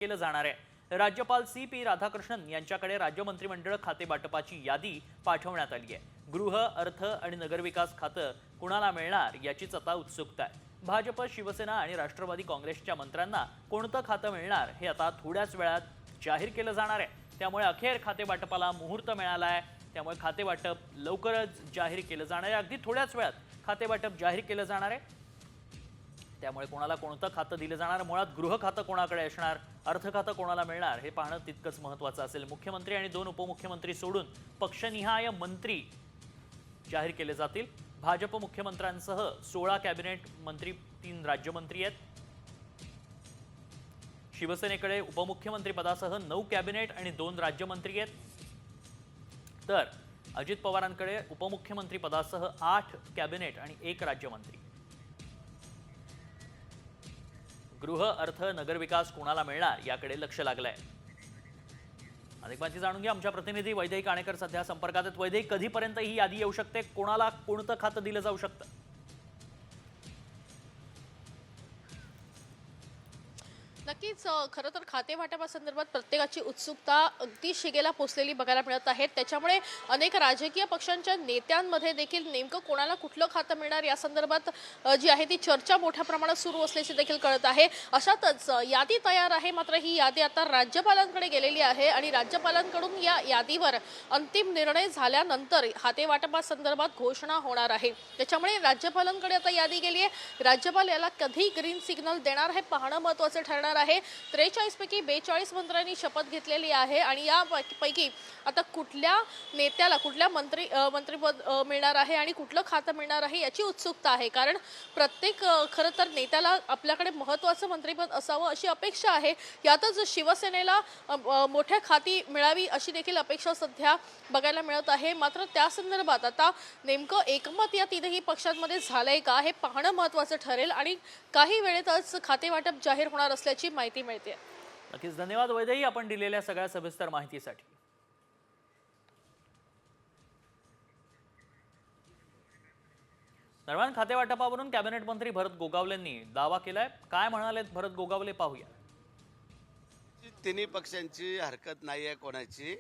केलं जाणार आहे। राज्यपाल CP राधाकृष्णन यांच्याकडे राज्य मंत्रिमंडळ खाते वाटपाची यादी पाठवण्यात आली आहे। गृह, अर्थ आणि नगरविकास खातं कुणाला मिळणार याचीच आता उत्सुकता आहे। भाजप, शिवसेना आणि राष्ट्रवादी काँग्रेसच्या मंत्र्यांना कोणतं खातं मिळणार हे आता थोड्याच वेळात जाहीर केलं जाणार आहे। त्यामुळे अखेर खाते वाटपाला मुहूर्त मिळाला आहे। त्यामुळे खाते वाटप लवकरच जाहीर केलं जाणार आहे। अगदी थोड्याच वेळात खाते वाटप जाहीर केलं जाणार आहे। त्यामुळे कोणाला कोणतं खातं दिलं जाणार, मुळात गृह खातं कोणाकडे असणार, अर्थ खातं कोणाला मिळणार हे पाहणं तितकंच महत्त्वाचं असेल। मुख्यमंत्री आणि 2 उपमुख्यमंत्री सोडून पक्षनिहाय मंत्री जाहीर केले जातील। भाजप मुख्यमंत्र्यांसह 16 कॅबिनेट मंत्री, 3 राज्यमंत्री आहेत। शिवसेनेकडे उपमुख्यमंत्री पदासह 9 कॅबिनेट आणि 2 राज्यमंत्री आहेत, तर अजित पवारांकडे उपमुख्यमंत्री पदासह 8 कॅबिनेट आणि 1 राज्यमंत्री। गृह, अर्थ, नगरविकास कोणाला मिळणार याकडे लक्ष लागलंय। अधिक माहिती जाणून घ्या, आमच्या प्रतिनिधी वैदेही काणेकर सध्या संपर्कात आहेत। वैदेही, कधीपर्यंत ही यादी येऊ शकते, कोणाला कोणतं खातं दिलं जाऊ शकतं? नक्कीच खरं तर खाते वाटपासंदर्भात प्रत्येकाची उत्सुकता अगदी शिगेला पोचलेली बघायला मिळत आहे। त्याच्यामुळे अनेक राजकीय पक्षांच्या नेत्यांमध्ये देखील नेमकं कोणाला कुठलं खातं मिळणार या संदर्भात जी आहे ती चर्चा मोठ्या प्रमाणात सुरू असल्याची देखील कळत आहे। अशातच यादी तयार आहे, मात्र ही यादी आता राज्यपालांकडे गेलेली आहे आणि राज्यपालांकडून या यादीवर अंतिम निर्णय झाल्यानंतर खाते वाटपासंदर्भात घोषणा होणार आहे। त्याच्यामुळे राज्यपालांकडे आता यादी गेली आहे। राज्यपाल याला कधी ग्रीन सिग्नल देणार हे पाहणं महत्त्वाचं ठरणार आहे। 43 पैकी 42 मंत्र्यांनी शपथ घेतलेली आहे आणि यापैकी आता कुठल्या नेत्याला कुठल्या मंत्रिपद मिळणार आहे आणि कुठलं खातं मिळणार आहे याची उत्सुकता आहे। कारण प्रत्येक खरं तर नेत्याला आपल्याकडे महत्त्वाचं मंत्रिपद असावं अशी अपेक्षा आहे। यातच शिवसेनेला मोठ्या खाती मिळावी अशी देखील अपेक्षा सध्या बघायला मिळत आहे। मात्र त्या संदर्भात आता नेमकं एकमत या तीनही पक्षांमध्ये झालंय का हे पाहणं महत्त्वाचं ठरेल आणि काही वेळेतच खाते वाटप जाहीर होणार असल्याची माहिती मिळते। नक्कीच धन्यवाद वैदेही, आपण दिलेल्या सगळ्या सविस्तर माहितीसाठी। दरम्यान खाते वाटपावरून कॅबिनेट मंत्री भरत गोगावलेंनी दावा केलाय। काय म्हणालेत भरत गोगावले, पाहूया। तिन्ही पक्षांची हरकत नाही आहे कोणाची।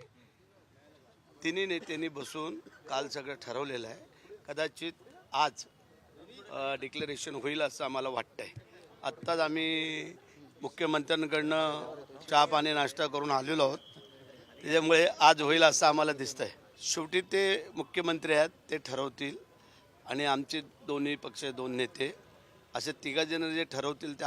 तिन्ही नेत्यांनी बसून काल सगळं ठरवलेलं आहे। कदाचित आज डिक्लेरेशन होईल असं आम्हाला वाटतंय। आत्ताच आम्ही मुख्यमंत्र्यांकडनं चहा पाणी नाश्ता करून आलेलो आहोत, त्याच्यामुळे आज होईल असं आम्हाला दिसतंय। शेवटी ते मुख्यमंत्री आहेत, ते ठरवतील आणि आमचे दोन्ही पक्ष 2 नेते असे 3 जण जे ठरवतील ते